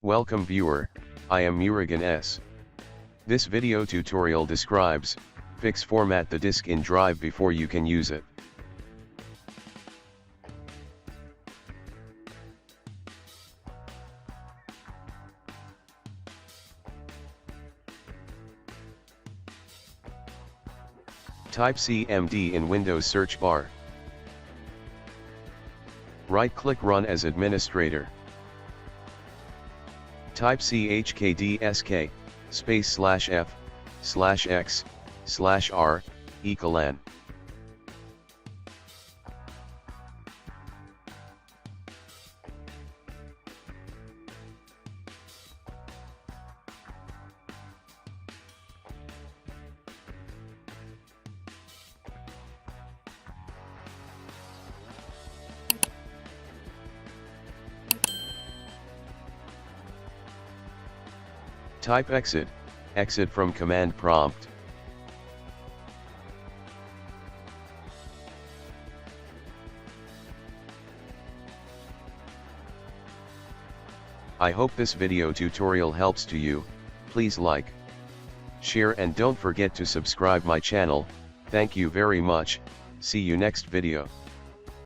Welcome viewer, I am Murugan S. This video tutorial describes, fix format the disk in drive before you can use it. Type CMD in Windows search bar. Right-click Run as administrator. Type chkdsk, /f/x/r, =. Type exit from command prompt. I hope this video tutorial helps to you. Please like, share and don't forget to subscribe my channel. Thank you very much. See you next video.